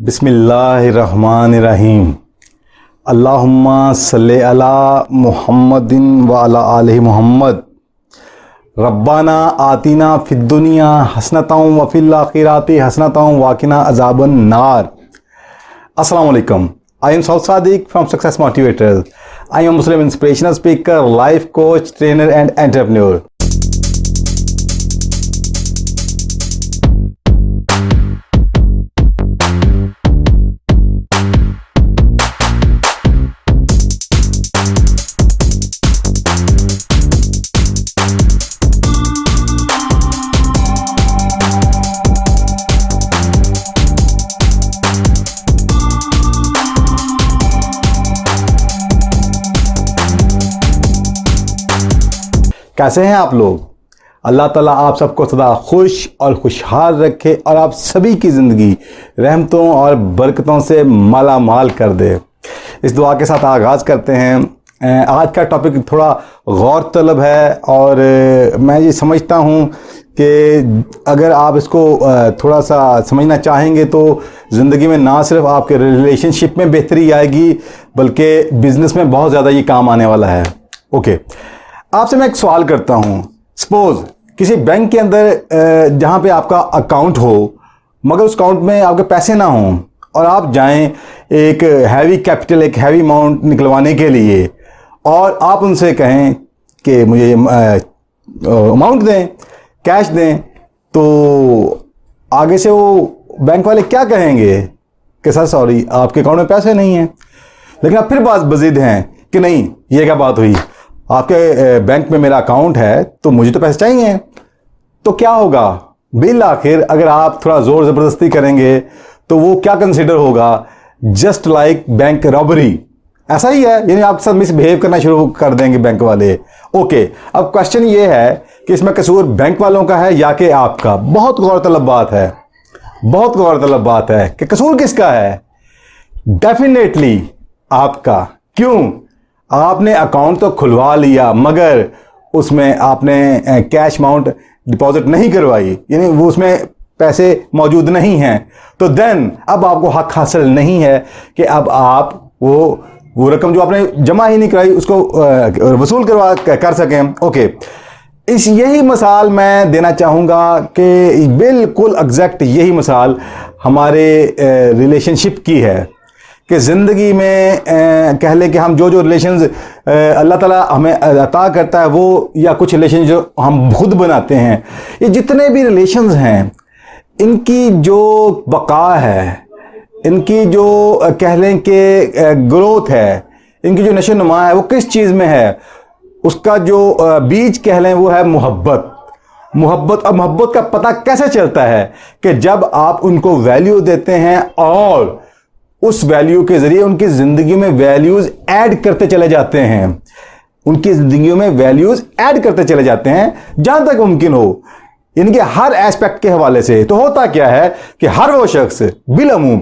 बिस्मिल्लाहिर्रहमानिर्रहीम। अल्लाहुम्मा सल्ले अला मुहम्मदिन व अला आलि मुहम्मद। रब्बाना आतिना फिद्दुनिया हसनतम व फिल आखिराति हसनतम वाकिना अज़ाबन नार। अस्सलाम वालेकुम। I am Saud Sadiq from success motivators. I am Muslim inspirational speaker, life coach, trainer and entrepreneur. कैसे हैं आप लोग? अल्लाह ताला आप सबको सदा खुश और खुशहाल रखे और आप सभी की ज़िंदगी रहमतों और बरकतों से माला माल कर दे। इस दुआ के साथ आगाज़ करते हैं। आज का टॉपिक थोड़ा गौर तलब है और मैं ये समझता हूँ कि अगर आप इसको थोड़ा सा समझना चाहेंगे तो ज़िंदगी में ना सिर्फ आपके रिलेशनशिप में बेहतरी आएगी बल्कि बिज़नेस में बहुत ज़्यादा ये काम आने वाला है। ओके, आपसे मैं एक सवाल करता हूँ। सपोज किसी बैंक के अंदर जहाँ पे आपका अकाउंट हो मगर उस अकाउंट में आपके पैसे ना हों और आप जाएं एक हैवी कैपिटल, एक हैवी अमाउंट निकलवाने के लिए और आप उनसे कहें कि मुझे अमाउंट दें, कैश दें, तो आगे से वो बैंक वाले क्या कहेंगे कि सर सॉरी आपके अकाउंट में पैसे नहीं हैं। लेकिन आप फिर बात मज़ीद हैं कि नहीं, ये क्या बात हुई, आपके बैंक में मेरा अकाउंट है तो मुझे तो पैसे चाहिए। तो क्या होगा बिल आखिर अगर आप थोड़ा ज़ोर ज़बरदस्ती करेंगे तो वो क्या कंसिडर होगा? Just like bank robbery. ऐसा ही है, यानी आपके साथ मिसबिहेव करना शुरू कर देंगे बैंक वाले। ओके, अब क्वेश्चन ये है कि इसमें कसूर बैंक वालों का है या कि आपका? बहुत गौरतलब बात है, बहुत गौरतलब बात है कि कसूर किसका है? डेफिनेटली आपका। क्यों? आपने अकाउंट तो खुलवा लिया मगर उसमें आपने कैश अमाउंट डिपॉजिट नहीं करवाई, यानी वो उसमें पैसे मौजूद नहीं हैं। तो देन अब आपको हक हासिल नहीं है कि अब आप वो रकम जो आपने जमा ही नहीं कराई उसको वसूल कर सकें। ओके, यही मिसाल मैं देना चाहूँगा कि बिल्कुल एग्जैक्ट यही मिसाल हमारे रिलेशनशिप की है कि ज़िंदगी में कह लें कि हम जो रिलेशंस अल्लाह ताला हमें अता करता है वो, या कुछ रिलेशन जो हम खुद बनाते हैं, ये जितने भी रिलेशंस हैं इनकी जो बका है, इनकी जो कह लें कि ग्रोथ है, इनकी जो नशो नुमा है वो किस चीज़ में है? उसका जो बीज कह लें वो है मोहब्बत। मोहब्बत। और मोहब्बत का पता कैसे चलता है? कि जब आप उनको वैल्यू देते हैं और उस वैल्यू के जरिए उनकी जिंदगी में वैल्यूज ऐड करते चले जाते हैं, उनकी जिंदगी में वैल्यूज ऐड करते चले जाते हैं जहां तक मुमकिन हो, इनके हर एस्पेक्ट के हवाले से। तो होता क्या है कि हर वो शख्स बिलअमूम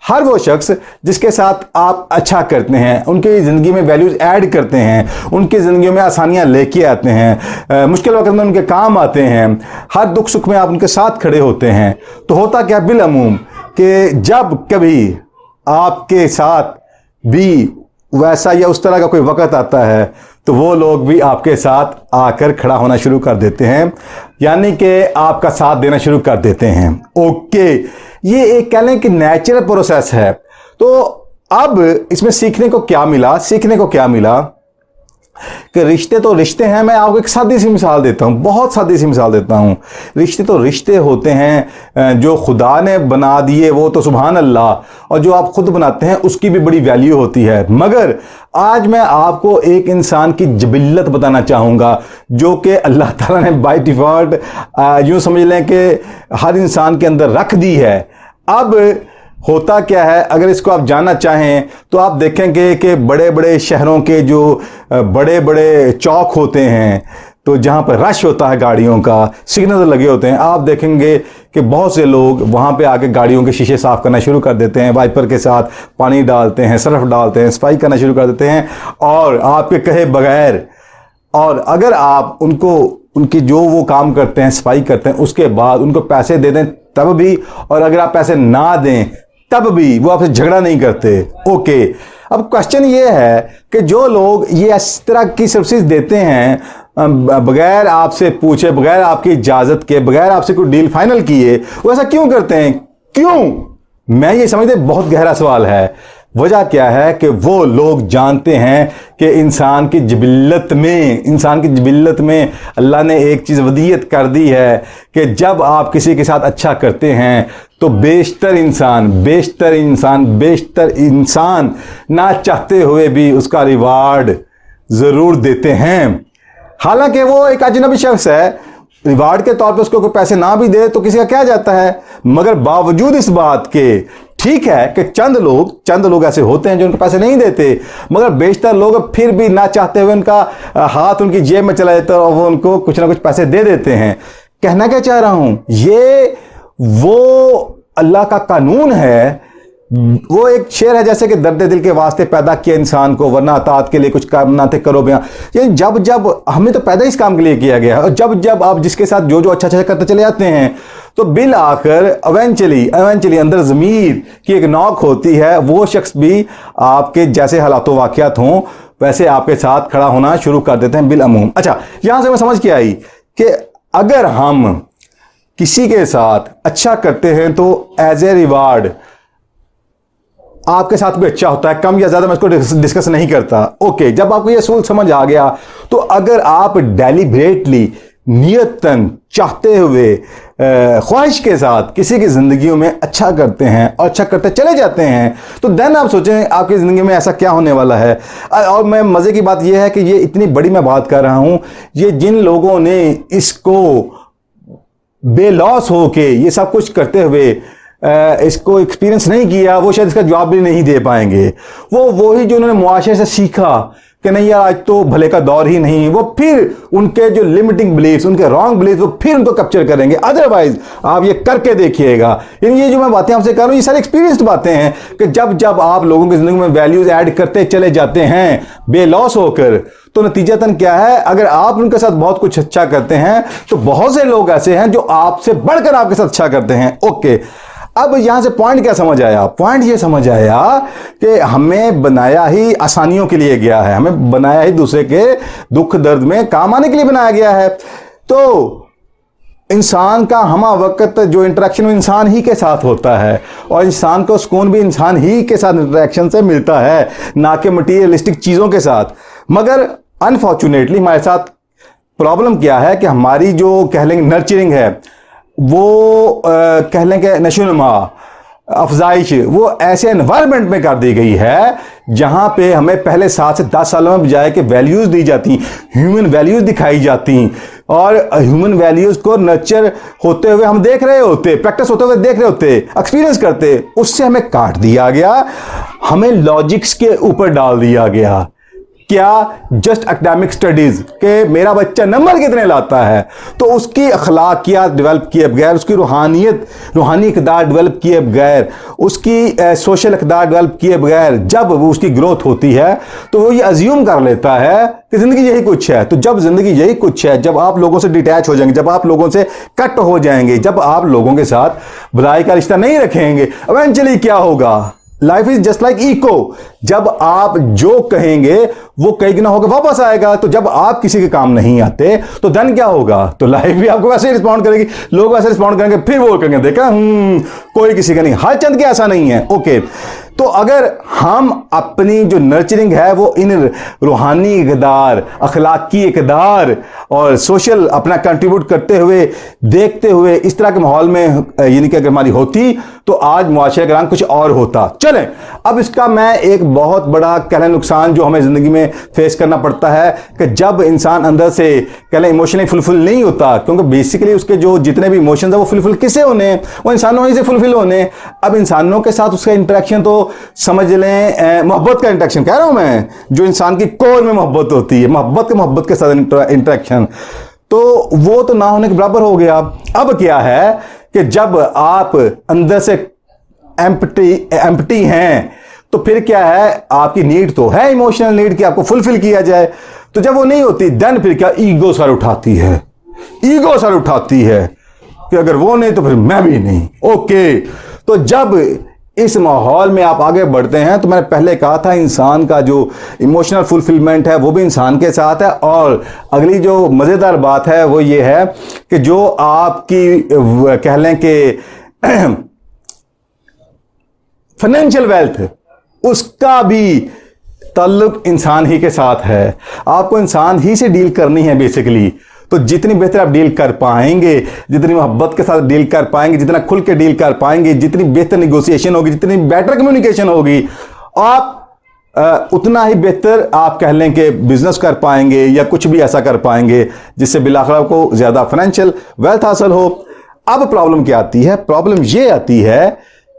हर वो शख्स जिसके साथ आप अच्छा करते हैं, उनकी ज़िंदगी में वैल्यूज़ ऐड करते हैं, उनकी ज़िंदगी में आसानियाँ लेके आते हैं, मुश्किल वक्त में उनके काम आते हैं, हर दुख सुख में आप उनके साथ खड़े होते हैं, तो होता क्या बिलअमूम कि जब कभी आपके साथ भी वैसा या उस तरह का कोई वक़्त आता है तो वो लोग भी आपके साथ आकर खड़ा होना शुरू कर देते हैं, यानी कि आपका साथ देना शुरू कर देते हैं। ओके, ये एक कह लें कि नेचुरल प्रोसेस है। तो अब इसमें सीखने को क्या मिला? सीखने को क्या मिला कि रिश्ते तो रिश्ते हैं। मैं आपको एक सादी सी मिसाल देता हूँ, बहुत सादी सी मिसाल देता हूँ। रिश्ते तो रिश्ते होते हैं, जो खुदा ने बना दिए वो तो सुभान अल्लाह, और जो आप खुद बनाते हैं उसकी भी बड़ी वैल्यू होती है। मगर आज मैं आपको एक इंसान की जबिल्लत बताना चाहूँगा जो कि अल्लाह ताला ने बाय डिफ़ॉल्ट यूँ समझ लें कि हर इंसान के अंदर रख दी है। अब होता क्या है, अगर इसको आप जानना चाहें तो आप देखेंगे कि बड़े बड़े शहरों के जो बड़े बड़े चौक होते हैं, तो जहाँ पर रश होता है गाड़ियों का, सिग्नल लगे होते हैं, आप देखेंगे कि बहुत से लोग वहाँ पे आके गाड़ियों के शीशे साफ़ करना शुरू कर देते हैं, वाइपर के साथ पानी डालते हैं, सर्फ डालते हैं, सफाई करना शुरू कर देते हैं और आपके कहे बगैर। और अगर आप उनको उनकी जो वो काम करते हैं, सफाई करते हैं, उसके बाद उनको पैसे दे दें तब भी, और अगर आप पैसे ना दें तब भी वो आपसे झगड़ा नहीं करते। ओके, अब क्वेश्चन ये है कि जो लोग ये इस तरह की सर्विसेज देते हैं बगैर आपसे पूछे, बगैर आपकी इजाज़त के, बगैर आपसे कोई डील फाइनल किए, वो ऐसा क्यों करते हैं? क्यों? मैं ये समझते बहुत गहरा सवाल है। वजह क्या है कि वो लोग जानते हैं कि इंसान की जिबिल्लत में अल्लाह ने एक चीज़ वदीयत कर दी है कि जब आप किसी के साथ अच्छा करते हैं तो बेशतर इंसान ना चाहते हुए भी उसका रिवार्ड ज़रूर देते हैं। हालांकि वो एक अजनबी शख्स है, रिवार्ड के तौर पे उसको कोई पैसे ना भी दे तो किसी का क्या जाता है, मगर बावजूद इस बात के, ठीक है कि चंद लोग ऐसे होते हैं जो उनको पैसे नहीं देते, मगर बेशतर लोग फिर भी ना चाहते हुए उनका हाथ उनकी जेब में चला जाता है और वो उनको कुछ ना कुछ पैसे दे देते हैं। कहना क्या चाह रहा हूं, ये वो अल्लाह का कानून है। वो एक शेर है जैसे कि दर्द दिल के वास्ते पैदा किया इंसान को, वरना अतात के लिए कुछ काम ना थे करो बयां। ये जब हमें तो पैदा इस काम के लिए किया गया है, और जब आप जिसके साथ जो अच्छा करते चले जाते हैं तो बिल आकर एवेंचुअली अंदर ज़मीर की एक नौक होती है। वो शख्स भी आपके जैसे हालात वाक़यात हों वैसे आपके साथ खड़ा होना शुरू कर देते हैं बिल अमूम। अच्छा, यहां से मैं समझ के आई कि अगर हम किसी के साथ अच्छा करते हैं तो एज ए रिवार्ड आपके साथ भी अच्छा होता है। कम या ज्यादा मैं इसको डिस्कस नहीं करता। ओके, जब आपको ये असूल समझ आ गया तो अगर आप डेलिब्रेटली नियतन चाहते हुए ख्वाहिश के साथ किसी की जिंदगियों में अच्छा करते हैं और अच्छा करते चले जाते हैं तो देन आप सोचें आपकी जिंदगी में ऐसा क्या होने वाला है। और मैं मजे की बात यह है कि ये इतनी बड़ी मैं बात कर रहा हूं, ये जिन लोगों ने इसको बेलॉस होके ये सब कुछ करते हुए इसको एक्सपीरियंस नहीं किया, वो शायद इसका जवाब भी नहीं दे पाएंगे। वही जो उन्होंने मुआशरे से सीखा कि नहीं यार आज तो भले का दौर ही नहीं, वो फिर उनके जो लिमिटिंग बिलीफ्स, उनके रॉन्ग बिलीफ्स, वो फिर उनको कैप्चर करेंगे। अदरवाइज आप ये करके देखिएगा। ये जो मैं बातें आपसे कर रहा हूँ ये सारी एक्सपीरियंस्ड बातें हैं कि जब आप लोगों की जिंदगी में वैल्यूज ऐड करते चले जाते हैं बेलॉस होकर, तो नतीजतन क्या है, अगर आप उनके साथ बहुत कुछ अच्छा करते हैं तो बहुत से लोग ऐसे हैं जो आपसे बढ़कर आपके साथ अच्छा करते हैं। ओके, अब यहां से पॉइंट क्या समझ आया? पॉइंट ये समझ आया कि हमें बनाया ही आसानियों के लिए गया है, हमें बनाया ही दूसरे के दुख दर्द में काम आने के लिए बनाया गया है। तो इंसान का हमा वक्त जो इंटरेक्शन इंसान ही के साथ होता है और इंसान को सुकून भी इंसान ही के साथ इंटरेक्शन से मिलता है, ना कि मटीरियलिस्टिक चीज़ों के साथ। मगर अनफॉर्चुनेटली हमारे साथ प्रॉब्लम क्या है कि हमारी जो कह लेंगे नर्चरिंग है, वो कह लें कि नशोनुमा अफजाइश वो ऐसे एनवायरनमेंट में कर दी गई है जहां पे हमें पहले 7 से 10 सालों में बजाय के वैल्यूज दी जाती, ह्यूमन वैल्यूज दिखाई जाती, और ह्यूमन वैल्यूज को नर्चर होते हुए हम देख रहे होते, प्रैक्टिस होते हुए देख रहे होते, एक्सपीरियंस करते, उससे हमें काट दिया गया, हमें लॉजिक्स के ऊपर डाल दिया गया। क्या? जस्ट एकेडमिक स्टडीज के मेरा बच्चा नंबर कितने लाता है, तो उसकी अखलाकियात डेवलप किए बगैर, उसकी रूहानी इक़दार डेवलप किए बगैर, उसकी सोशल इक़दार डेवलप किए बगैर जब वो उसकी ग्रोथ होती है तो वो ये अज्यूम कर लेता है कि ज़िंदगी यही कुछ है। तो जब ज़िंदगी यही कुछ है, जब आप लोगों से डिटैच हो जाएंगे, जब आप लोगों से कट हो जाएंगे, जब आप लोगों के साथ बुराई का रिश्ता नहीं रखेंगे, इवेंचुअली क्या होगा? Life is just like echo. जब आप जो कहेंगे वो कई गुना होकर वापस आएगा। तो जब आप किसी के काम नहीं आते तो धन क्या होगा? तो लाइफ भी आपको वैसे ही रिस्पॉन्ड करेगी, लोग वैसे रिस्पॉन्ड करेंगे, फिर वो कहेंगे देखा कोई किसी का नहीं। हर चंद के ऐसा नहीं है। ओके, तो अगर हम अपनी जो नर्चरिंग है वो इन रूहानी इक़दार, अखलाकी इक़दार और सोशल अपना कंट्रीब्यूट करते हुए, देखते हुए इस तरह के माहौल में यानी कि अगर हमारी होती तो आज मुआशरे का रंग कुछ और होता। चलें, अब इसका मैं एक बहुत बड़ा कहलें नुकसान जो हमें ज़िंदगी में फेस करना पड़ता है कि जब इंसान अंदर से कहलें इमोशनली फुलफिल नहीं होता, क्योंकि बेसिकली उसके जो जितने भी इमोशंस हैं वो फुलफिल किससे होने? वो इंसानों ही से फुलफिल होने। अब इंसानों के साथ उसका इंटरेक्शन तो समझ लें मोहब्बत का इंटरेक्शन कह रहा हूं मैं, जो इंसान की कोर में मोहब्बत होती है, मोहब्बत के साथ इंटरेक्शन, तो वो तो ना होने के बराबर हो गया। अब क्या है कि जब आप अंदर से एम्प्टी हैं तो फिर क्या है, आपकी नीड तो है इमोशनल नीड कि आपको फुलफिल किया जाए। तो जब वो नहीं होती देन फिर क्या, ईगो सर उठाती है कि कि अगर वो नहीं तो फिर मैं भी नहीं। ओके, तो जब इस माहौल में आप आगे बढ़ते हैं, तो मैंने पहले कहा था इंसान का जो इमोशनल फुलफिलमेंट है वो भी इंसान के साथ है। और अगली जो मज़ेदार बात है वो ये है कि जो आपकी कह लें कि फाइनेंशियल वेल्थ, उसका भी ताल्लुक इंसान ही के साथ है। आपको इंसान ही से डील करनी है बेसिकली। तो जितनी बेहतर आप डील कर पाएंगे, जितनी मोहब्बत के साथ डील कर पाएंगे, जितना खुल के डील कर पाएंगे, जितनी बेहतर निगोशिएशन होगी, जितनी बेटर कम्युनिकेशन होगी, आप उतना ही बेहतर आप कह लें कि बिजनेस कर पाएंगे या कुछ भी ऐसा कर पाएंगे जिससे बिलाखिर आपको ज़्यादा फाइनेंशियल वेल्थ हासिल हो। अब प्रॉब्लम क्या आती है? प्रॉब्लम ये आती है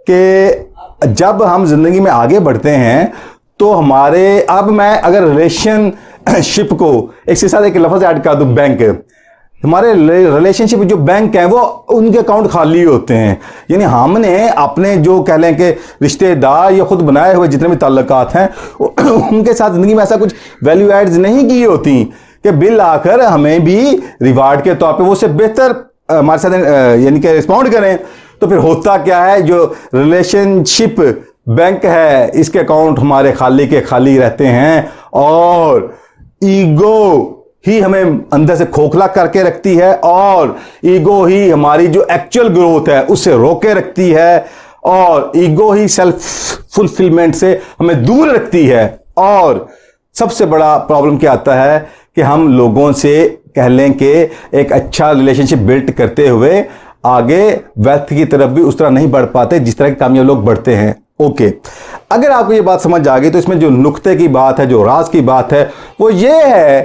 कि जब हम जिंदगी में आगे बढ़ते हैं तो हमारे, अब मैं अगर रिलेशनशिप को एक से साथ एक लफ्ज़ ऐड कर दूं, बैंक, हमारे रिलेशनशिप जो बैंक हैं वो उनके अकाउंट खाली होते हैं। यानी हमने अपने जो कह लें कि रिश्तेदार या खुद बनाए हुए जितने भी ताल्लुकात हैं उनके साथ ज़िंदगी में ऐसा कुछ वैल्यू एड्स नहीं की होती कि बिल आकर हमें भी रिवार्ड के तौर पे वो उससे बेहतर हमारे साथ यानी कि रिस्पॉन्ड करें। तो फिर होता क्या है, जो रिलेशनशिप बैंक है इसके अकाउंट हमारे खाली के खाली रहते हैं और ईगो ही हमें अंदर से खोखला करके रखती है और ईगो ही हमारी जो एक्चुअल ग्रोथ है उससे रोके रखती है और ईगो ही सेल्फ फुलफिलमेंट से हमें दूर रखती है। और सबसे बड़ा प्रॉब्लम क्या आता है कि हम लोगों से कह लें कि एक अच्छा रिलेशनशिप बिल्ड करते हुए आगे वेल्थ की तरफ भी उस तरह नहीं बढ़ पाते जिस तरह के कामयाब लोग बढ़ते हैं। ओके, अगर आपको ये बात समझ आ गई तो इसमें जो नुक्ते की बात है, जो राज की बात है, वो ये है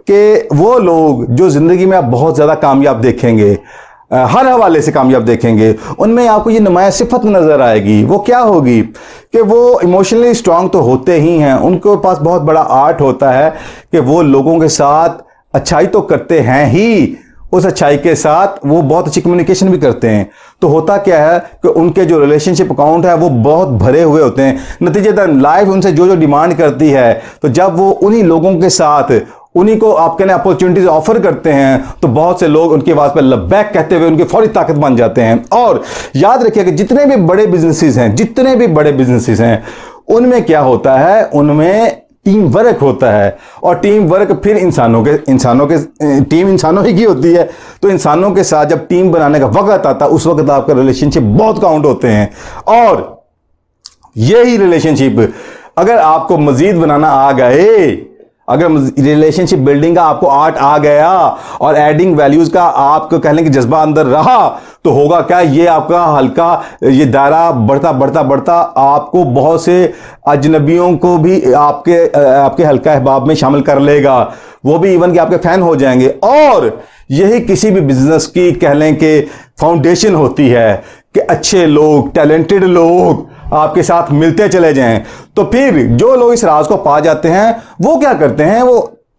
कि वो लोग जो जिंदगी में आप बहुत ज़्यादा कामयाब देखेंगे, हर हवाले से कामयाब देखेंगे, उनमें आपको ये नुमाया सिफत नज़र आएगी। वो क्या होगी कि वो इमोशनली स्ट्रांग तो होते ही हैं, उनके पास बहुत बड़ा आर्ट होता है कि वो लोगों के साथ अच्छाई तो करते हैं ही, उस अच्छाई के साथ वो बहुत अच्छी कम्युनिकेशन भी करते हैं। तो होता क्या है कि उनके जो रिलेशनशिप अकाउंट है वो बहुत भरे हुए होते हैं। नतीजतन लाइफ उनसे जो जो डिमांड करती है, तो जब वो उन्हीं लोगों के साथ उन्हीं को आप कहने अपॉर्चुनिटीज ऑफर करते हैं तो बहुत से लोग उनकी आवाज़ पर लब्बैक कहते हुए उनकी फौरी ताकत बन जाते हैं। और याद रखिए कि जितने भी बड़े बिजनेसेस हैं उनमें क्या होता है, उनमें टीम वर्क होता है। और टीम वर्क फिर इंसानों के टीम इंसानों ही की होती है। तो इंसानों के साथ जब टीम बनाने का वक्त आता है उस वक्त आपका रिलेशनशिप बहुत काउंट होते हैं। और यही रिलेशनशिप अगर आपको मजीद बनाना आ गए, अगर रिलेशनशिप बिल्डिंग का आपको आर्ट आ गया और एडिंग वैल्यूज का आपको कहने की जज्बा अंदर रहा, तो होगा क्या, ये आपका हल्का ये दायरा बढ़ता आपको बहुत से अजनबियों को भी आपके हल्का अहबाब में शामिल कर लेगा। वो भी इवन कि आपके फैन हो जाएंगे। और यही किसी भी बिजनेस की कह लें कि फाउंडेशन होती है कि अच्छे लोग, टैलेंटेड लोग आपके साथ मिलते चले जाएं। तो फिर जो लोग इस राज को पा जाते हैं वो क्या करते हैं,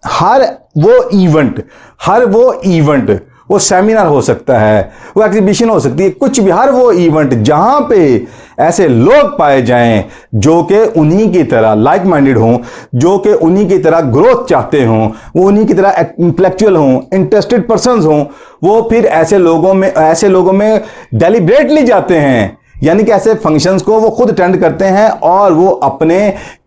हर वो इवेंट, वो सेमिनार हो सकता है, वो एग्जीबिशन हो सकती है, कुछ भी, हर वो इवेंट जहां पे ऐसे लोग पाए जाएं जो कि उन्हीं की तरह लाइक माइंडेड हों, जो कि उन्हीं की तरह ग्रोथ चाहते हों, वो उन्हीं की तरह इंटेलेक्चुअल हों, इंटरेस्टेड पर्सन्स हों, वो फिर ऐसे लोगों में डेलिब्रेटली जाते हैं। यानी कि ऐसे फंक्शंस को वो खुद अटेंड करते हैं और वो अपने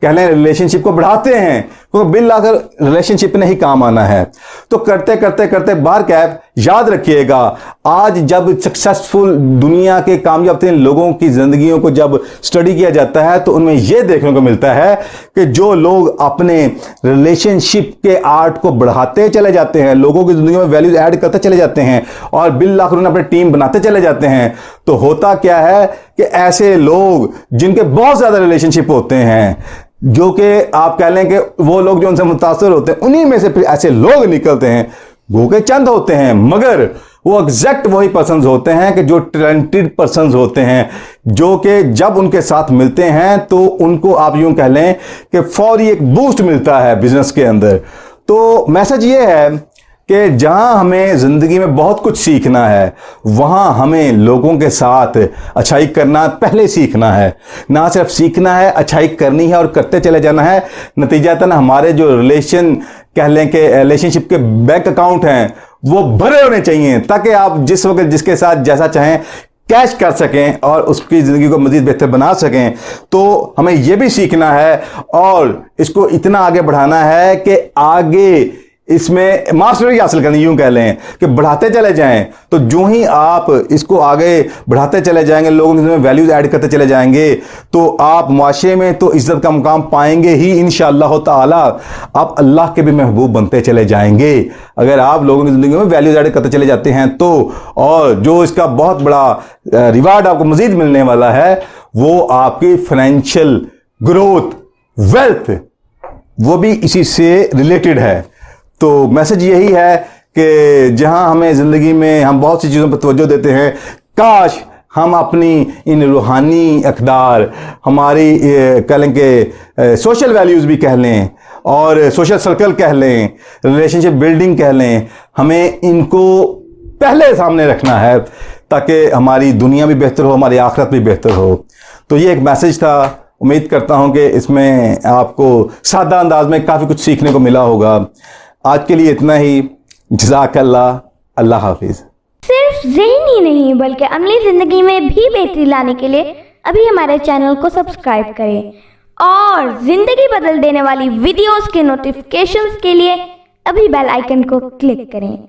कह लें रिलेशनशिप को बढ़ाते हैं, क्योंकि बिल आकर रिलेशनशिप में ही काम आना है। तो करते बार कैप याद रखिएगा, आज जब सक्सेसफुल दुनिया के कामयाब तरीन लोगों की जिंदगियों को जब स्टडी किया जाता है तो उनमें यह देखने को मिलता है कि जो लोग अपने रिलेशनशिप के आर्ट को बढ़ाते चले जाते हैं, लोगों की जिंदगी में वैल्यूज ऐड करते चले जाते हैं और बिल आकर उन्हें अपनी टीम बनाते चले जाते हैं, तो होता क्या है कि ऐसे लोग जिनके बहुत ज्यादा रिलेशनशिप होते हैं, जो कि आप कह लें कि वो लोग जो उनसे मुतासर होते हैं, उन्हीं में से फिर ऐसे लोग निकलते हैं, भूखे चंद होते हैं मगर वो एग्जैक्ट वही पर्सन्स होते हैं कि जो टैलेंटेड पर्सन्स होते हैं, जो कि जब उनके साथ मिलते हैं तो उनको आप यूं कह लें कि फौरी एक बूस्ट मिलता है बिजनेस के अंदर। तो मैसेज ये है कि जहां हमें ज़िंदगी में बहुत कुछ सीखना है, वहां हमें लोगों के साथ अच्छाई करना पहले सीखना है। ना सिर्फ सीखना है, अच्छाई करनी है और करते चले जाना है। नतीजतन हमारे जो रिलेशन कह लें कि रिलेशनशिप के बैंक अकाउंट हैं वो भरे होने चाहिए, ताकि आप जिस वक्त जिसके साथ जैसा चाहें कैश कर सकें और उसकी ज़िंदगी को मज़ीद बेहतर बना सकें। तो हमें यह भी सीखना है और इसको इतना आगे बढ़ाना है कि आगे इसमें मास्टरी हासिल करनी, यूं कह लें कि बढ़ाते चले जाएं। तो जो ही आप इसको आगे बढ़ाते चले जाएंगे, लोगों के वैल्यूज ऐड करते चले जाएंगे, तो आप माशरे में तो इज्जत का मुकाम पाएंगे ही इंशाअल्लाह ताला। आप अल्लाह के भी महबूब बनते चले जाएंगे अगर आप लोगों की ज़िंदगी में वैल्यूज ऐड करते चले जाते हैं तो। और जो इसका बहुत बड़ा रिवार्ड आपको मजीद मिलने वाला है वो आपकी फाइनेंशियल ग्रोथ, वेल्थ, वो भी इसी से रिलेटेड है। तो मैसेज यही है कि जहां हमें ज़िंदगी में हम बहुत सी चीज़ों पर तवज्जो देते हैं, काश हम अपनी इन रूहानी अक़दार, हमारी कह लें कि सोशल वैल्यूज़ भी कह लें और सोशल सर्कल कह लें, रिलेशनशिप बिल्डिंग कह लें, हमें इनको पहले सामने रखना है ताकि हमारी दुनिया भी बेहतर हो, हमारी आखिरत भी बेहतर हो। तो ये एक मैसेज था। उम्मीद करता हूँ कि इसमें आपको सादा अंदाज में काफ़ी कुछ सीखने को मिला होगा। आज के लिए इतना ही। जज़ाकल्लाह, अल्लाह हाफिज़। सिर्फ ज़हनी ही नहीं बल्कि अमली ज़िंदगी में भी बेहतरी लाने के लिए अभी हमारे चैनल को सब्सक्राइब करें और ज़िंदगी बदल देने वाली वीडियोस के नोटिफिकेशंस के लिए अभी बेल आइकन को क्लिक करें।